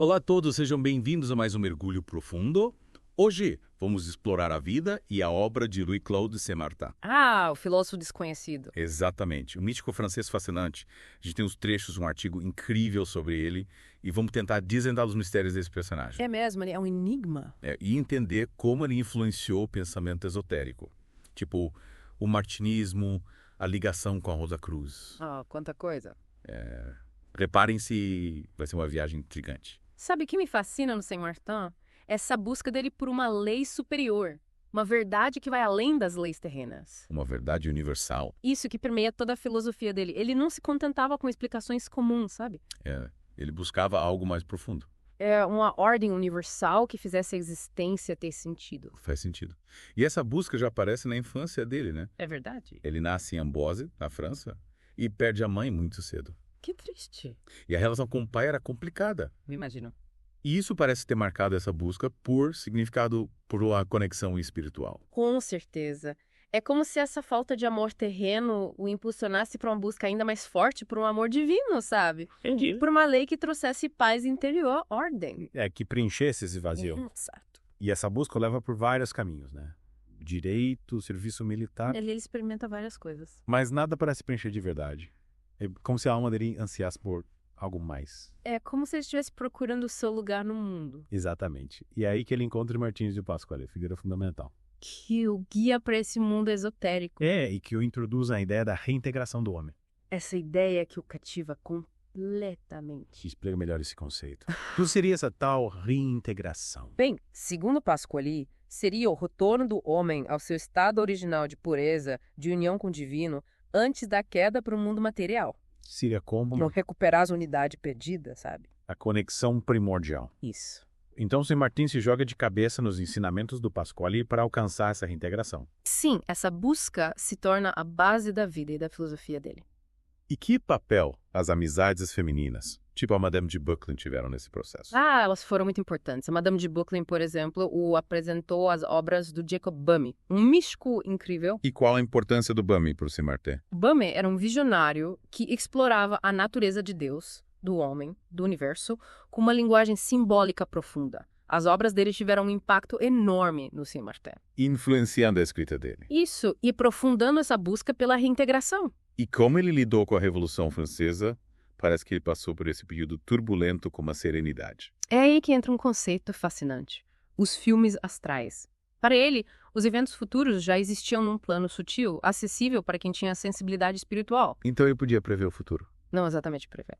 Olá a todos, sejam bem-vindos a mais um Mergulho Profundo. Hoje vamos explorar a vida e a obra de Louis-Claude Saint-Martin. Ah, o filósofo desconhecido. Exatamente, um místico francês fascinante. A gente tem uns trechos, um artigo incrível sobre ele e vamos tentar desvendar os mistérios desse personagem. É mesmo, ele é um enigma. E entender como ele influenciou o pensamento esotérico. Tipo, o martinismo, a ligação com a Rosa Cruz. Ah, quanta coisa. Reparem se vai ser uma viagem intrigante. Sabe o que me fascina no Saint-Martin? Essa busca dele por uma lei superior. Uma verdade que vai além das leis terrenas. Uma verdade universal. Isso que permeia toda a filosofia dele. Ele não se contentava com explicações comuns, sabe? Ele buscava algo mais profundo. É uma ordem universal que fizesse a existência ter sentido. Faz sentido. E essa busca já aparece na infância dele, né? É verdade? Ele nasce em Amboise, na França, e perde a mãe muito cedo. Que triste. E a relação com o pai era complicada. Me imagino. E isso parece ter marcado essa busca por significado, por uma conexão espiritual. Com certeza. É como se essa falta de amor terreno o impulsionasse para uma busca ainda mais forte por um amor divino, sabe? Entendi. Por uma lei que trouxesse paz interior, ordem. Que preenchesse esse vazio. Exato. E essa busca leva por vários caminhos, né? Direito, serviço militar, Ele experimenta várias coisas. mas nada parece preencher de verdade. É como se a alma dele ansiasse por algo mais. É como se ele estivesse procurando o seu lugar no mundo. Exatamente. E é aí que ele encontra Martins de Pasquale, figura fundamental. Que o guia para esse mundo esotérico. E que o introduz a ideia da reintegração do homem. Essa ideia que o cativa completamente. Explica melhor esse conceito. O que seria essa tal reintegração? Bem, segundo Pasquale, seria o retorno do homem ao seu estado original de pureza, de união com o divino, antes da queda para o mundo material. Seria como Não recuperar as unidades perdidas, sabe? a conexão primordial. Isso. Então, Saint Martin se joga de cabeça nos ensinamentos do Pasquale para alcançar essa reintegração. Sim, essa busca se torna a base da vida e da filosofia dele. E que papel as amizades femininas, tipo a Madame de Buckland, tiveram nesse processo? Ah, elas foram muito importantes. A Madame de Buckland, por exemplo, o apresentou as obras do Jacob Boehme, um místico incrível. E qual a importância do Bami para o Saint-Martin? Boehme era um visionário que explorava a natureza de Deus, do homem, do universo, com uma linguagem simbólica profunda. As obras dele tiveram um impacto enorme no Saint-Martin. Influenciando a escrita dele. Isso, e aprofundando essa busca pela reintegração. E como ele lidou com a Revolução Francesa, parece que ele passou por esse período turbulento com uma serenidade. É aí que entra um conceito fascinante: os filmes astrais. Para ele, os eventos futuros já existiam num plano sutil, acessível para quem tinha sensibilidade espiritual. Então ele podia prever o futuro. Não exatamente prever,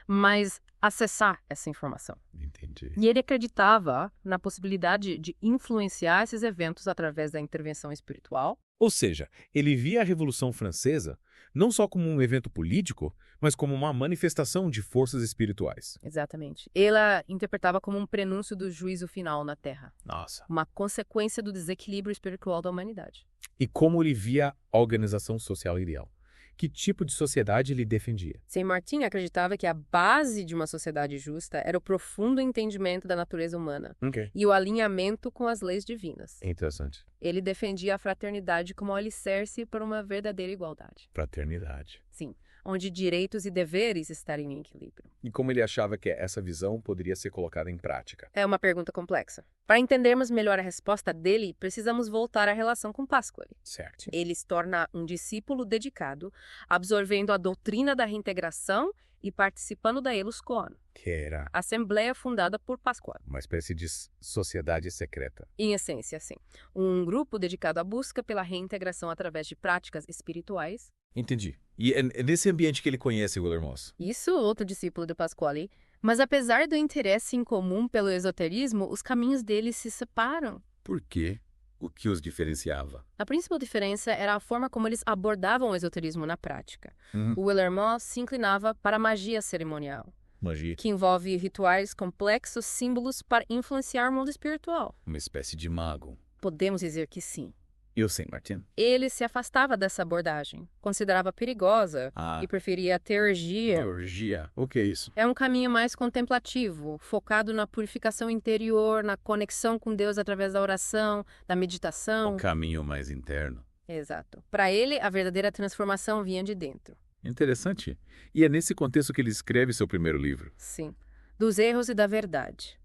mas acessar essa informação. Entendi. E ele acreditava na possibilidade de influenciar esses eventos através da intervenção espiritual. Ou seja, ele via a Revolução Francesa não só como um evento político, mas como uma manifestação de forças espirituais. Exatamente. Ele a interpretava como um prenúncio do juízo final na Terra, Nossa. uma consequência do desequilíbrio espiritual da humanidade. E como ele via a organização social ideal. Que tipo de sociedade ele defendia? Saint-Martin acreditava que a base de uma sociedade justa era o profundo entendimento da natureza humana e o alinhamento com as leis divinas. Interessante. Ele defendia a fraternidade como alicerce para uma verdadeira igualdade. Fraternidade. Sim, onde direitos e deveres estariam em equilíbrio. E como ele achava que essa visão poderia ser colocada em prática? É uma pergunta complexa. Para entendermos melhor a resposta dele, precisamos voltar à relação com Pasquale. Certo. Ele se torna um discípulo dedicado, absorvendo a doutrina da reintegração e participando da Elus Coan, Que era assembleia fundada por Pasquale. uma espécie de sociedade secreta. Em essência, sim. Um grupo dedicado à busca pela reintegração através de práticas espirituais. Entendi. E é nesse ambiente que ele conhece William Moss. Isso, outro discípulo de Pasquale. Mas apesar do interesse em comum pelo esoterismo, os caminhos deles se separam. Por quê? O que os diferenciava? A principal diferença era a forma como eles abordavam o esoterismo na prática. O William Moss se inclinava para a magia cerimonial, Magia. que envolve rituais complexos, símbolos para influenciar o mundo espiritual. Uma espécie de mago. Podemos dizer que sim. E o Saint-Martin? Ele se afastava dessa abordagem, considerava perigosa e preferia a teurgia. Teurgia. O que é isso? É um caminho mais contemplativo, focado na purificação interior, na conexão com Deus através da oração, da meditação. Um caminho mais interno. Exato. Para ele, a verdadeira transformação vinha de dentro. Interessante. E é nesse contexto que ele escreve seu primeiro livro. Sim. dos erros e da verdade.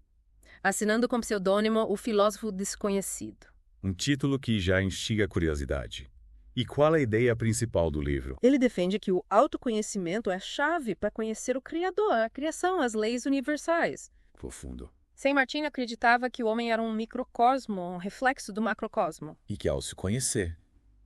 Assinando com pseudônimo O Filósofo Desconhecido. Um título que já instiga a curiosidade. E qual a ideia principal do livro? Ele defende que o autoconhecimento é a chave para conhecer o Criador, a criação, as leis universais. Profundo. Saint-Martin acreditava que o homem era um microcosmo, um reflexo do macrocosmo. E que ao se conhecer,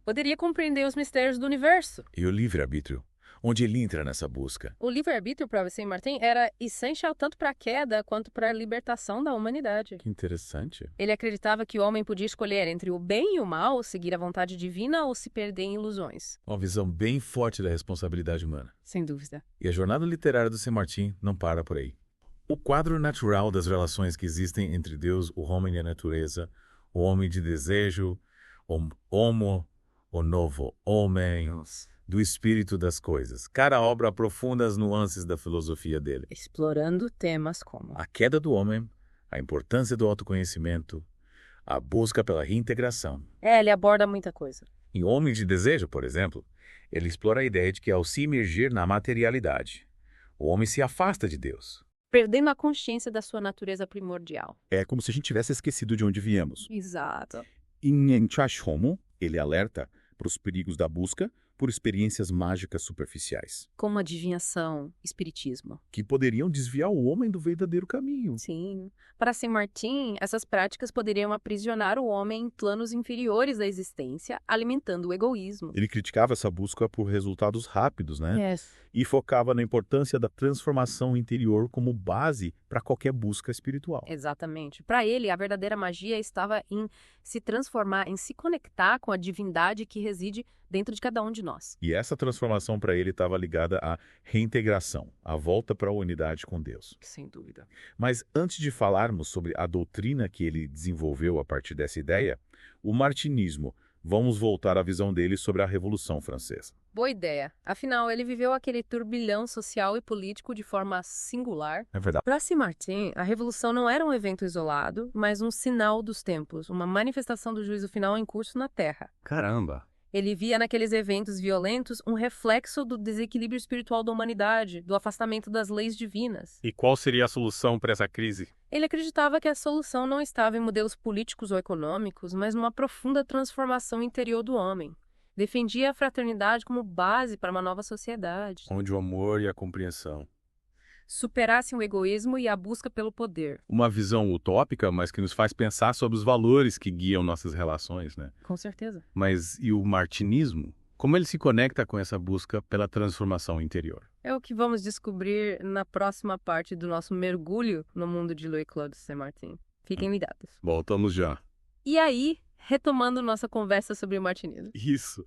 Poderia compreender os mistérios do universo. e o livre-arbítrio, onde ele entra nessa busca. O livre-arbítrio para Saint-Martin era essencial tanto para a queda quanto para a libertação da humanidade. Que interessante. Ele acreditava que o homem podia escolher entre o bem e o mal, seguir a vontade divina ou se perder em ilusões. Uma visão bem forte da responsabilidade humana. Sem dúvida. E a jornada literária do Saint-Martin não para por aí. O quadro natural das relações que existem entre Deus, o homem e a natureza, o homem de desejo, o homo, o novo homem, do espírito das coisas. Cada obra aprofunda as nuances da filosofia dele. Explorando temas como A queda do homem, a importância do autoconhecimento, a busca pela reintegração. ele aborda muita coisa. Em Homem de Desejo, por exemplo, ele explora a ideia de que ao se imergir na materialidade, o homem se afasta de Deus. Perdendo a consciência da sua natureza primordial. É como se a gente tivesse esquecido de onde viemos. Exato. Em Enchash Homo, ele alerta para os perigos da busca por experiências mágicas superficiais, Como adivinhação, espiritismo. que poderiam desviar o homem do verdadeiro caminho. Sim. Para Saint-Martin, essas práticas poderiam aprisionar o homem em planos inferiores da existência, alimentando o egoísmo. Ele criticava essa busca por resultados rápidos, né? Yes. E focava na importância da transformação interior como base para qualquer busca espiritual. Exatamente. Para ele, a verdadeira magia estava em se transformar, em se conectar com a divindade que reside dentro de cada um de nós. E essa transformação para ele estava ligada à reintegração, à volta para a unidade com Deus. Sem dúvida. Mas antes de falarmos sobre a doutrina que ele desenvolveu a partir dessa ideia, o martinismo, vamos voltar à visão dele sobre a Revolução Francesa. Boa ideia. Afinal, ele viveu aquele turbilhão social e político de forma singular. É verdade. Para Saint-Martin, a Revolução não era um evento isolado, mas um sinal dos tempos, uma manifestação do juízo final em curso na Terra. Caramba! Ele via naqueles eventos violentos um reflexo do desequilíbrio espiritual da humanidade, do afastamento das leis divinas. E qual seria a solução para essa crise? Ele acreditava que a solução não estava em modelos políticos ou econômicos, mas numa profunda transformação interior do homem. Defendia a fraternidade como base para uma nova sociedade. Onde o amor e a compreensão. Superassem o egoísmo e a busca pelo poder. Uma visão utópica, mas que nos faz pensar sobre os valores que guiam nossas relações, né? Com certeza. Mas e o martinismo? Como ele se conecta com essa busca pela transformação interior? É o que vamos descobrir na próxima parte do nosso mergulho no mundo de Louis-Claude Saint-Martin. Fiquem ligados. Voltamos já. E aí, retomando nossa conversa sobre o martinismo, Isso.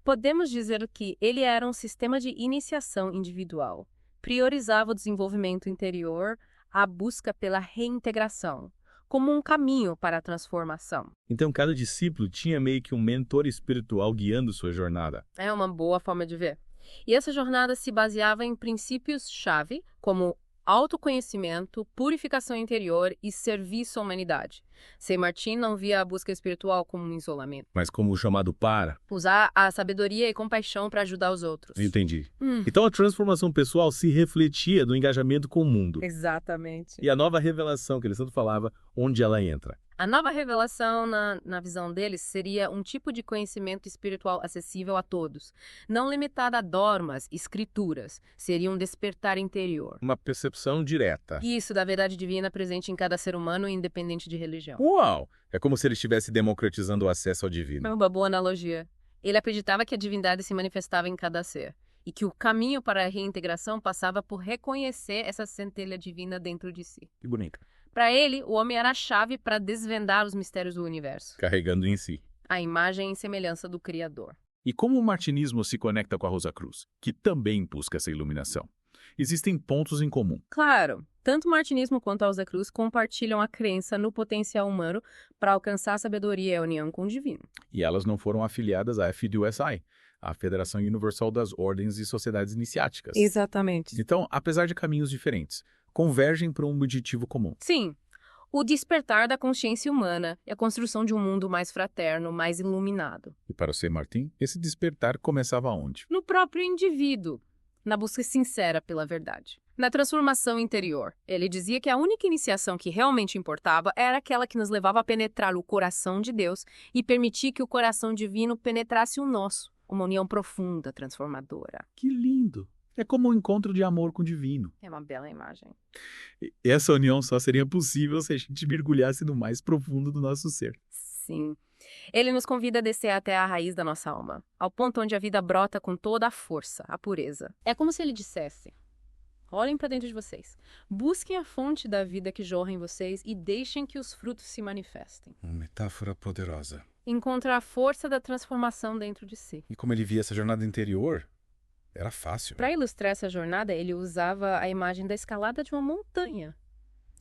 podemos dizer que ele era um sistema de iniciação individual. Priorizava o desenvolvimento interior, a busca pela reintegração, como um caminho para a transformação. Então cada discípulo tinha meio que um mentor espiritual guiando sua jornada. É uma boa forma de ver. E essa jornada se baseava em princípios-chave, como autoconhecimento, purificação interior e serviço à humanidade. Saint-Martin não via a busca espiritual como um isolamento. Mas como o chamado para. Usar a sabedoria e compaixão para ajudar os outros. Entendi. Então a transformação pessoal se refletia no engajamento com o mundo. Exatamente. E a nova revelação que ele tanto falava, onde ela entra. A nova revelação, na visão deles, seria um tipo de conhecimento espiritual acessível a todos, não limitado a dogmas, escrituras. Seria um despertar interior. Uma percepção direta. Isso da verdade divina presente em cada ser humano, independente de religião. Uau! É como se ele estivesse democratizando o acesso ao divino. É uma boa analogia. Ele acreditava que a divindade se manifestava em cada ser e que o caminho para a reintegração passava por reconhecer essa centelha divina dentro de si. Que bonito. Para ele, o homem era a chave para desvendar os mistérios do universo, Carregando em si. a imagem e semelhança do Criador. E como o martinismo se conecta com a Rosa Cruz, que também busca essa iluminação? Existem pontos em comum. Claro, tanto o martinismo quanto a Rosa Cruz compartilham a crença no potencial humano para alcançar a sabedoria e a união com o divino. E elas não foram afiliadas à FDUSI, a Federação Universal das Ordens e Sociedades Iniciáticas. Exatamente. Então, apesar de caminhos diferentes, convergem para um objetivo comum. Sim, o despertar da consciência humana e a construção de um mundo mais fraterno, mais iluminado. E para o Saint-Martin, esse despertar começava onde? No próprio indivíduo, na busca sincera pela verdade. Na transformação interior, ele dizia que a única iniciação que realmente importava era aquela que nos levava a penetrar o coração de Deus e permitir que o coração divino penetrasse o nosso, uma união profunda, transformadora. Que lindo! É como um encontro de amor com o divino. É uma bela imagem. E essa união só seria possível se a gente mergulhasse no mais profundo do nosso ser. Sim. Ele nos convida a descer até a raiz da nossa alma, ao ponto onde a vida brota com toda a força, a pureza. É como se ele dissesse: olhem para dentro de vocês, busquem a fonte da vida que jorra em vocês e deixem que os frutos se manifestem. Uma metáfora poderosa. Encontra a força da transformação dentro de si. E como ele via essa jornada interior, era fácil. Para ilustrar essa jornada, ele usava a imagem da escalada de uma montanha.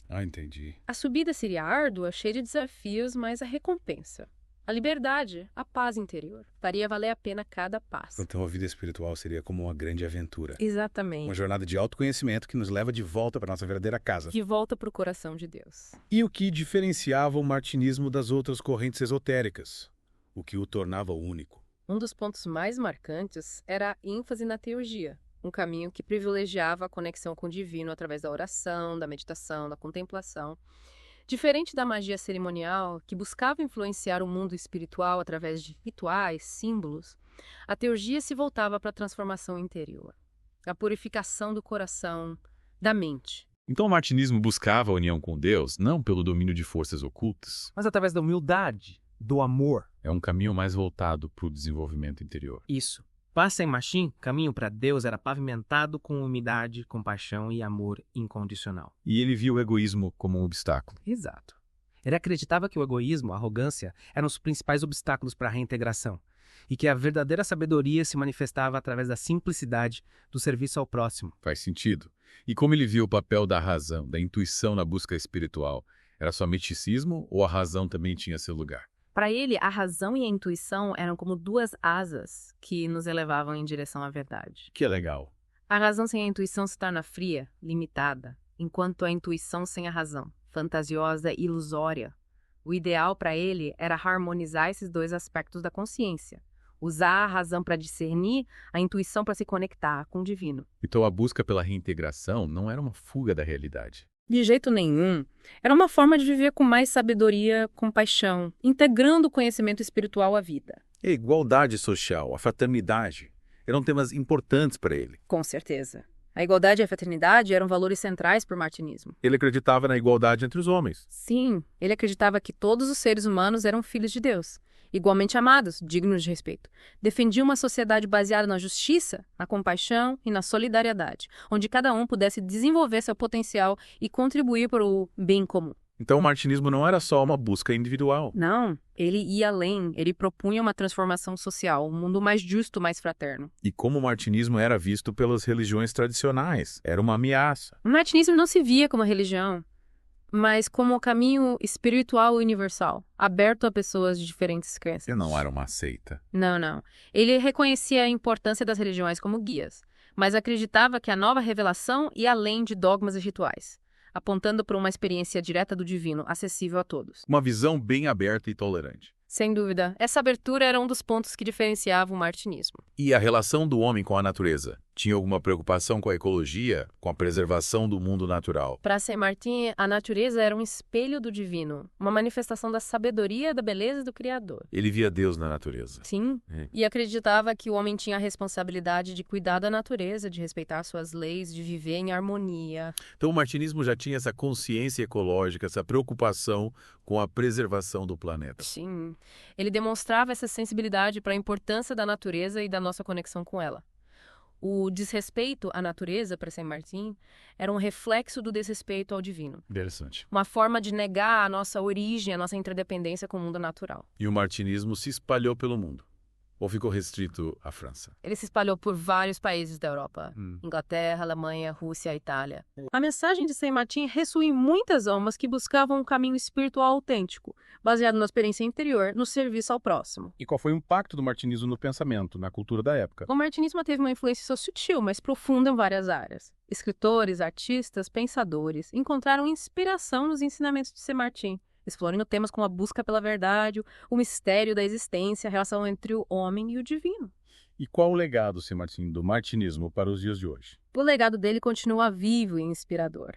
Ah, entendi. A subida seria árdua, cheia de desafios, mas a recompensa, a liberdade, a paz interior, faria valer a pena cada passo. Então a vida espiritual seria como uma grande aventura. Exatamente. Uma jornada de autoconhecimento que nos leva de volta para nossa verdadeira casa. De volta para o coração de Deus. E o que diferenciava o martinismo das outras correntes esotéricas? O que o tornava único? Um dos pontos mais marcantes era a ênfase na teurgia, um caminho que privilegiava a conexão com o divino através da oração, da meditação, da contemplação. Diferente da magia cerimonial, que buscava influenciar o mundo espiritual através de rituais, símbolos, a teurgia se voltava para a transformação interior, a purificação do coração, da mente. Então o martinismo buscava a união com Deus, não pelo domínio de forças ocultas. Mas através da humildade, do amor. É um caminho mais voltado para o desenvolvimento interior. Isso. Para Saint Martin, caminho para Deus era pavimentado com humildade, compaixão e amor incondicional. E ele via o egoísmo como um obstáculo. Exato. Ele acreditava que o egoísmo, a arrogância, eram os principais obstáculos para a reintegração e que a verdadeira sabedoria se manifestava através da simplicidade do serviço ao próximo. Faz sentido. E como ele via o papel da razão, da intuição na busca espiritual, era só misticismo ou a razão também tinha seu lugar? Para ele, a razão e a intuição eram como duas asas que nos elevavam em direção à verdade. Que é legal. A razão sem a intuição se torna fria, limitada, enquanto a intuição sem a razão, fantasiosa e ilusória. O ideal para ele era harmonizar esses dois aspectos da consciência. Usar a razão para discernir, a intuição para se conectar com o divino. Então a busca pela reintegração não era uma fuga da realidade. De jeito nenhum. Era uma forma de viver com mais sabedoria, compaixão, integrando o conhecimento espiritual à vida. A igualdade social, a fraternidade, eram temas importantes para ele. Com certeza. A igualdade e a fraternidade eram valores centrais para o martinismo. Ele acreditava na igualdade entre os homens. Sim, ele acreditava que todos os seres humanos eram filhos de Deus, igualmente amados, dignos de respeito. Defendia uma sociedade baseada na justiça, na compaixão e na solidariedade, onde cada um pudesse desenvolver seu potencial e contribuir para o bem comum. Então o martinismo não era só uma busca individual. Não, ele ia além, ele propunha uma transformação social, um mundo mais justo, mais fraterno. E como o martinismo era visto pelas religiões tradicionais, era uma ameaça. O martinismo não se via como religião, mas como um caminho espiritual universal, aberto a pessoas de diferentes crenças. E não era uma seita. Não. Ele reconhecia a importância das religiões como guias, mas acreditava que a nova revelação ia além de dogmas e rituais, apontando para uma experiência direta do divino, acessível a todos. Uma visão bem aberta e tolerante. Sem dúvida, essa abertura era um dos pontos que diferenciava o martinismo. E a relação do homem com a natureza? Tinha alguma preocupação com a ecologia, com a preservação do mundo natural? Para Saint Martin, a natureza era um espelho do divino, uma manifestação da sabedoria, da beleza do Criador. Ele via Deus na natureza. Sim, e acreditava que o homem tinha a responsabilidade de cuidar da natureza, de respeitar suas leis, de viver em harmonia. Então o martinismo já tinha essa consciência ecológica, essa preocupação com a preservação do planeta. Sim, ele demonstrava essa sensibilidade para a importância da natureza e da nossa conexão com ela. O desrespeito à natureza, para Saint Martin, era um reflexo do desrespeito ao divino. Interessante. Uma forma de negar a nossa origem, a nossa interdependência com o mundo natural. E o martinismo se espalhou pelo mundo? Ou ficou restrito à França? Ele se espalhou por vários países da Europa. Inglaterra, Alemanha, Rússia, Itália. A mensagem de Saint Martin ressoou em muitas almas que buscavam um caminho espiritual autêntico, baseado na experiência interior, no serviço ao próximo. E qual foi o impacto do martinismo no pensamento, na cultura da época? O martinismo teve uma influência só sutil, mas profunda em várias áreas. Escritores, artistas, pensadores encontraram inspiração nos ensinamentos de Saint Martin, explorando temas como a busca pela verdade, o mistério da existência, a relação entre o homem e o divino. E qual o legado, Sr. Martin, do martinismo para os dias de hoje? O legado dele continua vivo e inspirador.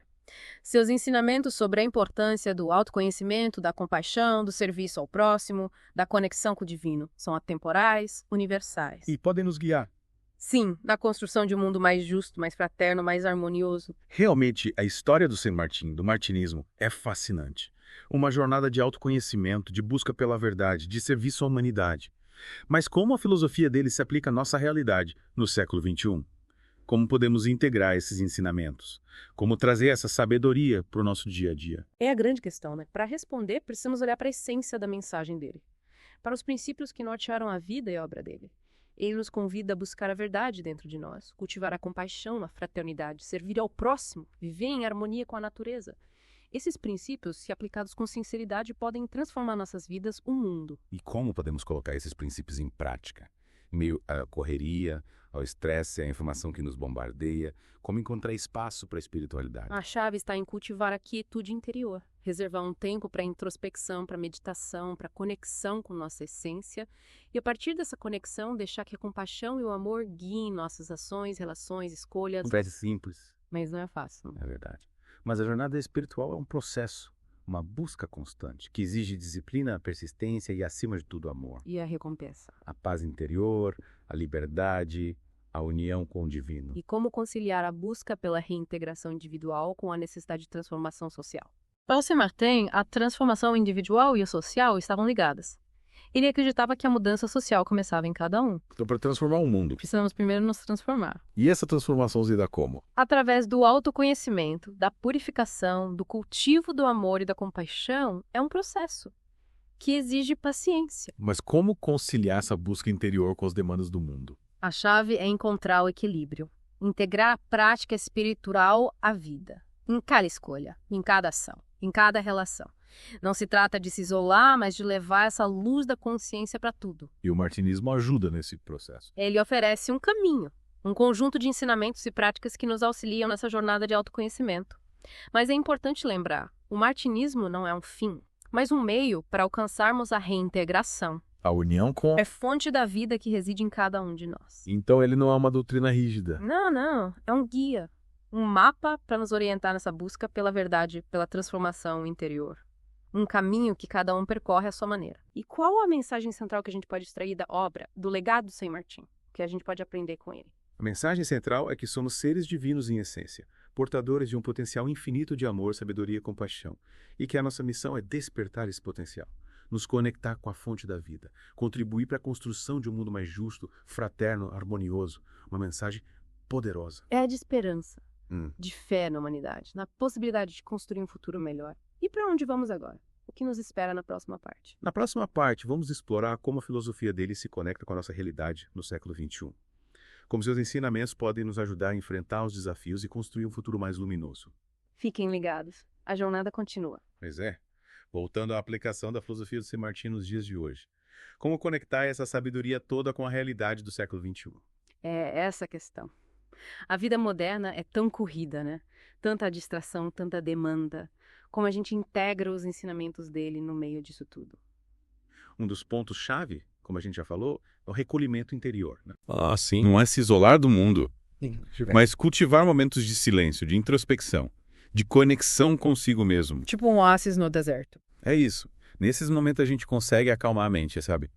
Seus ensinamentos sobre a importância do autoconhecimento, da compaixão, do serviço ao próximo, da conexão com o divino são atemporais, universais. E podem nos guiar. Sim, na construção de um mundo mais justo, mais fraterno, mais harmonioso. Realmente, a história do Sr. Martin, do martinismo, é fascinante. Uma jornada de autoconhecimento, de busca pela verdade, de serviço à humanidade. Mas como a filosofia dele se aplica à nossa realidade no século XXI? Como podemos integrar esses ensinamentos? Como trazer essa sabedoria para o nosso dia a dia? É a grande questão, né? Para responder, precisamos olhar para a essência da mensagem dele, para os princípios que nortearam a vida e a obra dele. Ele nos convida a buscar a verdade dentro de nós, cultivar a compaixão, a fraternidade, servir ao próximo, viver em harmonia com a natureza. Esses princípios, se aplicados com sinceridade, podem transformar nossas vidas, o mundo. E como podemos colocar esses princípios em prática? Em meio à correria, ao estresse, à informação que nos bombardeia, como encontrar espaço para a espiritualidade? A chave está em cultivar a quietude interior, reservar um tempo para introspecção, para meditação, para conexão com nossa essência e, a partir dessa conexão, deixar que a compaixão e o amor guiem nossas ações, relações, escolhas. Parece simples, Mas não é fácil. é verdade. Mas a jornada espiritual é um processo, uma busca constante, que exige disciplina, persistência e, acima de tudo, amor. E a recompensa. A paz interior, a liberdade, a união com o divino. E como conciliar a busca pela reintegração individual com a necessidade de transformação social. Para o Sr. Martin, a transformação individual e a social estavam ligadas. Ele acreditava que a mudança social começava em cada um. Então, para transformar o mundo. Precisamos primeiro nos transformar. E essa transformação se dá como? Através do autoconhecimento, da purificação, do cultivo do amor e da compaixão, é um processo que exige paciência. Mas como conciliar essa busca interior com as demandas do mundo? A chave é encontrar o equilíbrio, integrar a prática espiritual à vida, em cada escolha, em cada ação, em cada relação. Não se trata de se isolar, mas de levar essa luz da consciência para tudo. E o martinismo ajuda nesse processo. Ele oferece um caminho, um conjunto de ensinamentos e práticas que nos auxiliam nessa jornada de autoconhecimento. Mas é importante lembrar, o martinismo não é um fim, mas um meio para alcançarmos a reintegração. A união com... É fonte da vida que reside em cada um de nós. Então ele não é uma doutrina rígida. Não, é um guia, um mapa para nos orientar nessa busca pela verdade, pela transformação interior. Um caminho que cada um percorre à sua maneira. E qual a mensagem central que a gente pode extrair da obra, do legado do Sr. Martin, que a gente pode aprender com ele? A mensagem central é que somos seres divinos em essência, portadores de um potencial infinito de amor, sabedoria e compaixão, e que a nossa missão é despertar esse potencial, nos conectar com a fonte da vida, contribuir para a construção de um mundo mais justo, fraterno, harmonioso, uma mensagem poderosa. É a de esperança, de fé na humanidade, na possibilidade de construir um futuro melhor. E para onde vamos agora? O que nos espera na próxima parte? Na próxima parte, vamos explorar como a filosofia dele se conecta com a nossa realidade no século XXI. Como seus ensinamentos podem nos ajudar a enfrentar os desafios e construir um futuro mais luminoso. Fiquem ligados. A jornada continua. Pois é. Voltando à aplicação da filosofia do Sr. Martin nos dias de hoje. Como conectar essa sabedoria toda com a realidade do século XXI? É essa a questão. A vida moderna é tão corrida, né? Tanta distração, tanta demanda. Como a gente integra os ensinamentos dele no meio disso tudo. Um dos pontos-chave, como a gente já falou, é o recolhimento interior. Né? Ah, sim. Não é se isolar do mundo, Sim. mas cultivar momentos de silêncio, de introspecção, de conexão consigo mesmo. Tipo um oásis no deserto. É isso. Nesses momentos a gente consegue acalmar a mente, sabe?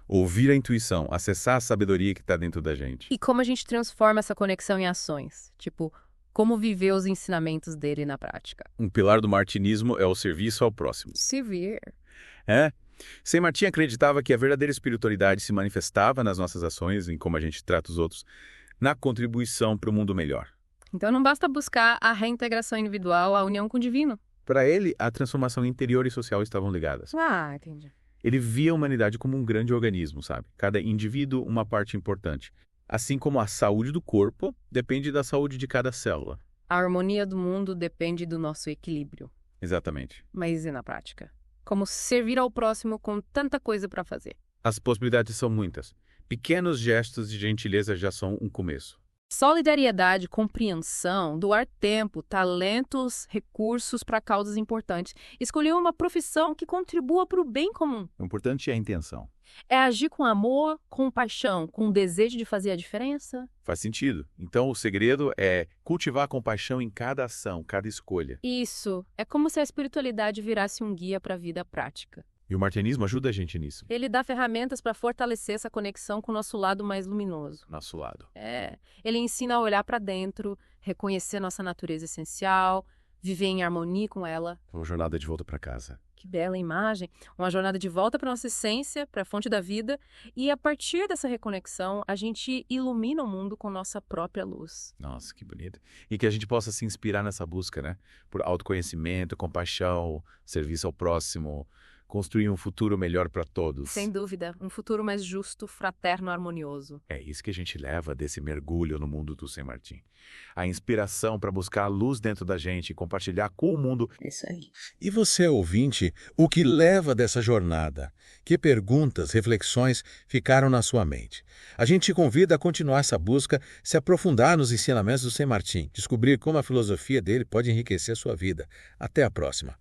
Ouvir a intuição, acessar a sabedoria que está dentro da gente. E como a gente transforma essa conexão em ações? Tipo, como viver os ensinamentos dele na prática? Um pilar do martinismo é o serviço ao próximo. Servir. É. Sr. Martin acreditava que a verdadeira espiritualidade se manifestava nas nossas ações, em como a gente trata os outros, na contribuição para o mundo melhor. Então não basta buscar a reintegração individual, a união com o divino. Para ele, a transformação interior e social estavam ligadas. Ah, entendi. Ele via a humanidade como um grande organismo, sabe? Cada indivíduo uma parte importante. Assim como a saúde do corpo depende da saúde de cada célula. A harmonia do mundo depende do nosso equilíbrio. Exatamente. Mas e na prática? Como servir ao próximo com tanta coisa para fazer? As possibilidades são muitas. Pequenos gestos de gentileza já são um começo. Solidariedade, compreensão, doar tempo, talentos, recursos para causas importantes. Escolher uma profissão que contribua para o bem comum. O importante é a intenção. É agir com amor, com paixão, com desejo de fazer a diferença. Faz sentido. Então, o segredo é cultivar a compaixão em cada ação, cada escolha. Isso. É como se a espiritualidade virasse um guia para a vida prática. E o martinismo ajuda a gente nisso. Ele dá ferramentas para fortalecer essa conexão com o nosso lado mais luminoso. Nosso lado. Ele ensina a olhar para dentro, reconhecer nossa natureza essencial, viver em harmonia com ela. Uma jornada de volta para casa. Que bela imagem. Uma jornada de volta para nossa essência, para a fonte da vida. E a partir dessa reconexão, a gente ilumina o mundo com nossa própria luz. Nossa, que bonito. E que a gente possa se inspirar nessa busca, né? Por autoconhecimento, compaixão, serviço ao próximo, construir um futuro melhor para todos. Sem dúvida, um futuro mais justo, fraterno, harmonioso. É isso que a gente leva desse mergulho no mundo do Saint Martin. A inspiração para buscar a luz dentro da gente e compartilhar com o mundo. Isso aí. E você, ouvinte, o que leva dessa jornada? Que perguntas, reflexões ficaram na sua mente? A gente te convida a continuar essa busca, se aprofundar nos ensinamentos do Saint Martin, descobrir como a filosofia dele pode enriquecer a sua vida. Até a próxima.